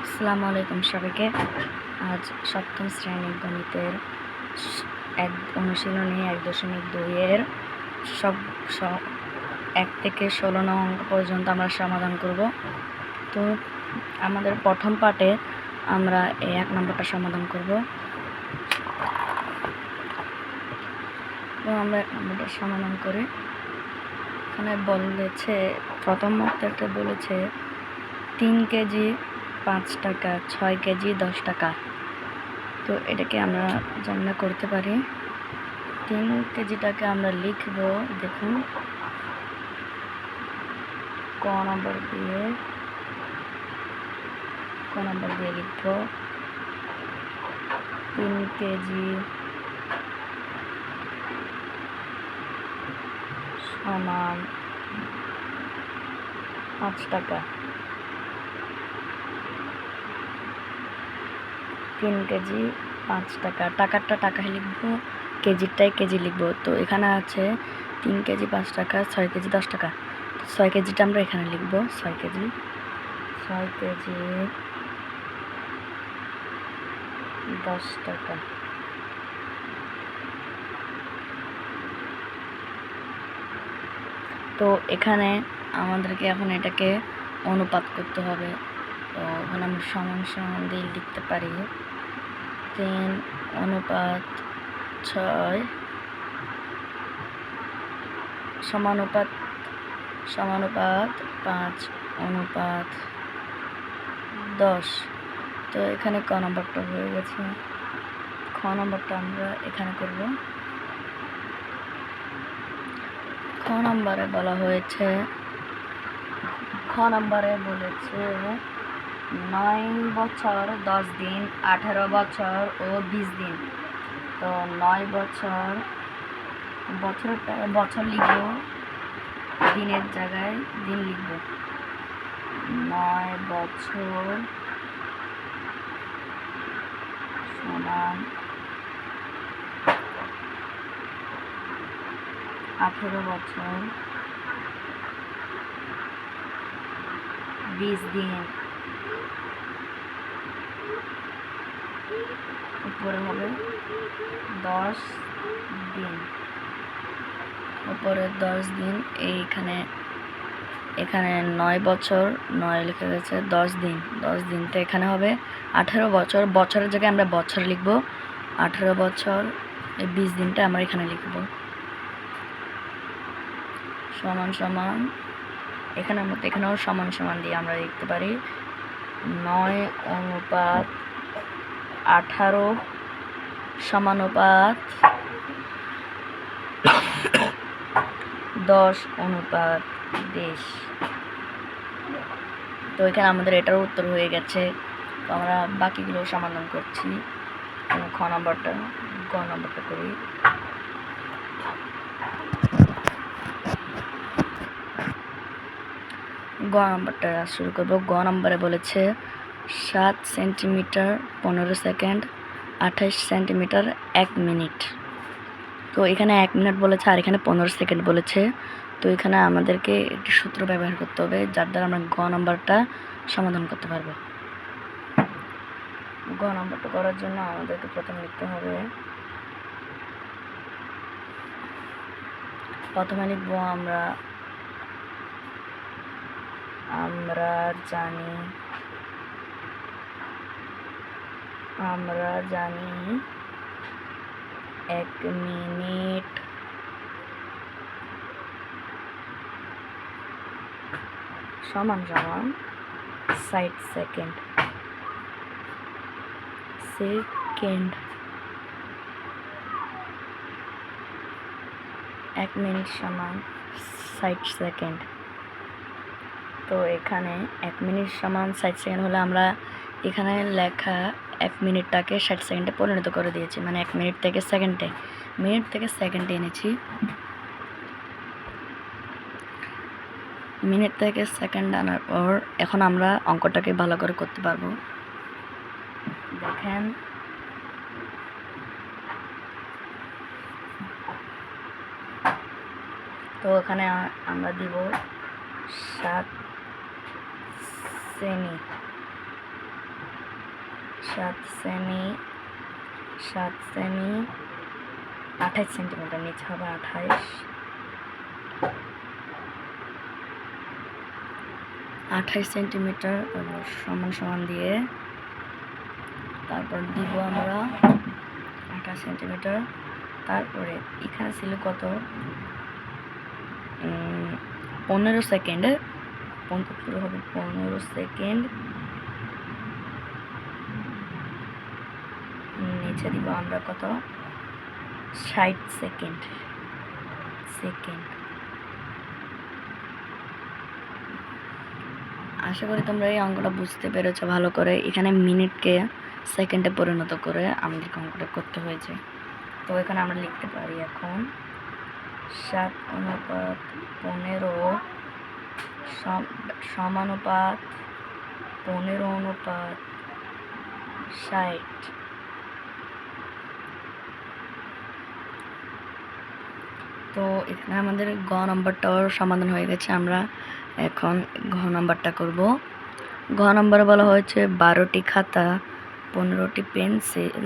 আসসালামু আলাইকুম সবাইকে। আজ সপ্তম শ্রেণীর গণিতের অনুশীলনী 1.2 এর সব 1 থেকে 16 নং অঙ্ক পর্যন্ত আমরা সমাধান করব। তো আমাদের প্রথম পার্টে আমরা এই 1 নম্বরটা সমাধান করব। তো আমরা 1 নম্বরটা সমাধান করে এখানে বলেছে, প্রথম একটা বলেছে 3 কেজি 5 টাকা, 6 কেজি 10 টাকা। তো এটাকে আমরা যেমন করতে পারি, 3 কেজিটাকে আমরা লিখব, দেখুন ক নম্বর দিয়ে লিখব 3 কেজি সমান 5 টাকা। 3 কেজি 5 টাকা, টাকারটা টাকায় লিখব, কেজিরটাই কেজি লিখব। তো এখানে আছে 3 কেজি 5 টাকা, 6 কেজি 10 টাকা। 6 কেজিটা আমরা এখানে লিখব, 6 কেজি 10 টাকা। তো এখানে আমাদেরকে এখন এটাকে অনুপাত করতে হবে। তো ওখানে আমরা সমান সমান দিয়ে লিখতে পারি 3 অনুপাত 6 সমানুপাত 5 অনুপাত 10। তো এখানে ক নম্বরটা হয়ে গেছে। খ নম্বরটা আমরা এখানে করব। খ নম্বরে বলেছে 9 বছর 10 দিন, 18 বছর ও 20 দিন। তো 9 বছর, বছর লিখব, দিনের জায়গায় দিন লিখব। 9 বছর সমান 18 বছর 20 দিন। উপরে হবে 10 দিন, উপরে 10 দিন। এখানে 9 বছর 9 লেখা গেছে, 10 দিন তো এখানে হবে 18 বছর, বছরের জায়গায় আমরা বছর লিখব। 18 বছর এই 20 দিনটা আমরা এখানে লিখব। সমান সমান এখানেও সমান সমান দিয়ে আমরা লিখতে পারি 9 অনুপাত 18 সমানুপাত 10 অনুপাত 20। তো এখানে আমাদের এটার উত্তর হয়ে গেছে। তো আমরা বাকিগুলো সমাধান করছি। গ নম্বরটা করি। গ নম্বরটা শুরু করব। গ নম্বরে বলেছে 7 সেন্টিমিটার 15 সেকেন্ড, 28 সেন্টিমিটার 1 মিনিট। তো এখানে 1 মিনিট বলেছে আর এখানে 15 সেকেন্ড বলেছে। তো এখানে আমাদেরকে একটি সূত্র ব্যবহার করতে হবে, যার দ্বারা আমরা গ নম্বরটা সমাধান করতে পারবো। গ নম্বরটা করার জন্য আমাদেরকে প্রথমে লিখতে হবে, প্রথমে লিখব আমরা জানি 1 মিনিট সমান 60 সেকেন্ড। 1 মিনিট সমান 60 সেকেন্ড। তো এখানে 1 মিনিট সমান 60 সেকেন্ড হলে আমরা এখানে লেখা 1 মিনিটটাকে 60 সেকেন্ডে পরিণত করে দিয়েছি, মানে 1 মিনিট থেকে সেকেন্ডে এনেছি। মিনিট থেকে সেকেন্ড আনার পর এখন আমরা অঙ্কটাকে ভালো করে করতে পারবো। দেখেন, তো এখানে আমরা দিব 7 সেমি, 7 সেমি 28 সেন্টিমিটার, নিচে হবে 28 সেন্টিমিটার সমান সমান দিয়ে তারপর দিব আমরা 28 সেন্টিমিটার। তারপরে এখানে ছিল কত 15 সেকেন্ড, পুরো হবে 15 সেকেন্ড। নিচে দিব আমরা কত 60 সেকেন্ড। আশা করি তোমরা এই অঙ্কটা বুঝতে পেরেছো ভালো করে। এখানে মিনিটকে সেকেন্ডে পরিণত করে আমাদেরকে অঙ্কটা করতে হয়েছে। তো এখানে আমরা লিখতে পারি এখন 7:15 সমানুপাত 15:60। তো এখানে আমাদের গ নম্বরটাও সমাধান হয়ে গেছে। আমরা এখন ঘ নম্বরটা করব। ঘ নম্বরে বলা হয়েছে 12টি খাতা, 15টি পেন্সিল,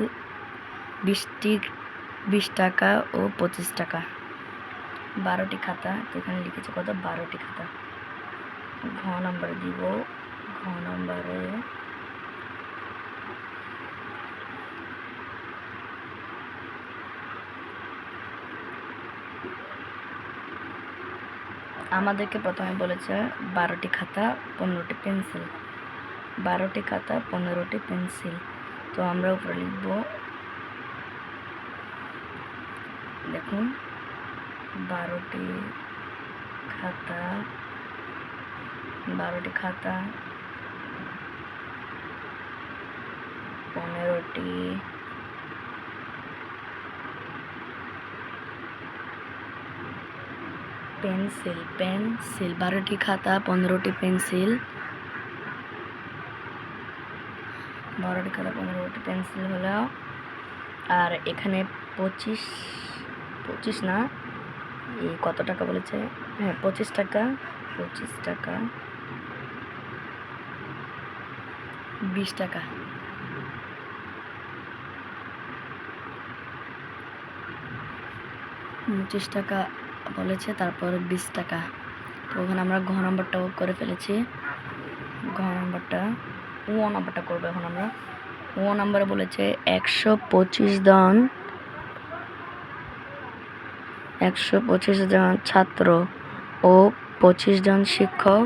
20 টাকা ও 25 টাকা। 12টি খাতা, তো এখানে লিখেছে কত 12টি খাতা। ঘ নম্বরে দিব, ঘ নম্বরে আমাদেরকে প্রথমে বলেছে 12টি খাতা 15টি পেন্সিল, 12টি খাতা 15টি পেন্সিল। তো আমরা উপরে লিখব, দেখুন 12টি খাতা 15টি 12টি খাতা 15টি পেন্সিল, 12টি খাতা 15টি পেন্সিল হলো। আর এখানে 25 না, এই কত টাকা বলেছে, হ্যাঁ 25 টাকা, 20 টাকা 25 টাকা বলেছে, তারপর 20 টাকা। তো ওখানে আমরা ঘ নম্বরটাও করে ফেলেছি। ঘ নম্বরটা করবো এখন আমরা। ও নম্বরে বলেছে 125 জন ছাত্র ও 25 জন শিক্ষক,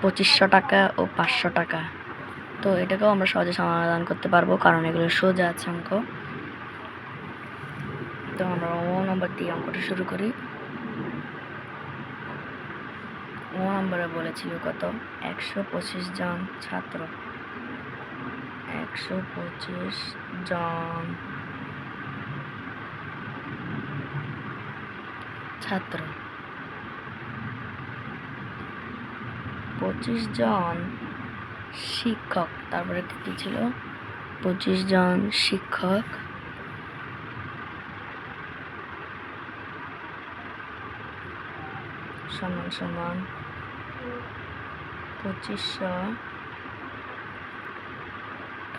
2500 টাকা ও 500 টাকা। তো এটাকেও আমরা সহজে সমাধান করতে পারবো, কারণ এগুলো সোজা আছে অঙ্ক। তো আমরা ও নম্বর দিয়ে অঙ্কটা শুরু করি। ও নম্বরে বলেছিল কত 125 জন ছাত্র, 125 জন ছাত্র, 25 জন শিক্ষক, তারপরে কি ছিল 25 জন শিক্ষক সমান সমান 2500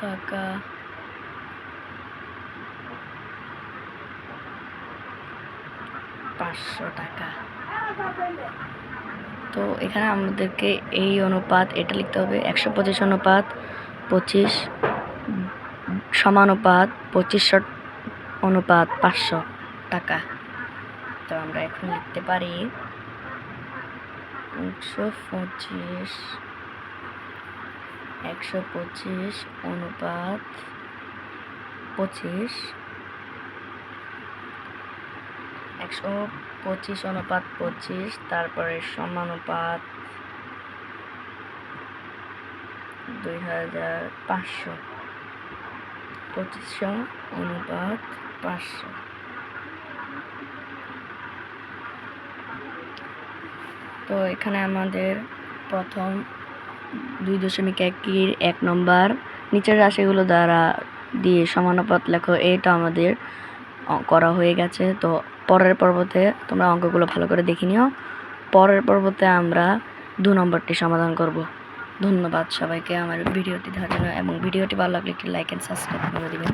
টাকা, 500 টাকা। তো এখানে আমাদেরকে এই অনুপাত এটা লিখতে হবে, 125 অনুপাত 25 সমানুপাত 2500 অনুপাত 500 টাকা। তো আমরা এখন লিখতে পারি 125 অনুপাত 25, 125 অনুপাত 25, তারপরে সমানুপাত 2500, 2500 অনুপাত 500। তো এখানে আমাদের প্রথম 2.1 1 নম্বর নিচের রাশিগুলো দ্বারা দিয়ে সমানুপাত লেখো, এটা আমাদের করা হয়ে গেছে। তো পরের পর্বতে তোমরা অঙ্কগুলো ভালো করে দেখে নিও। পরের পর্বতে আমরা 2 নম্বরটি সমাধান করব। ধন্যবাদ সবাইকে আমার ভিডিওটি দেখার জন্য, এবং ভিডিওটি ভালো লাগলে একটি লাইক অ্যান্ড সাবস্ক্রাইব করে দিবেন।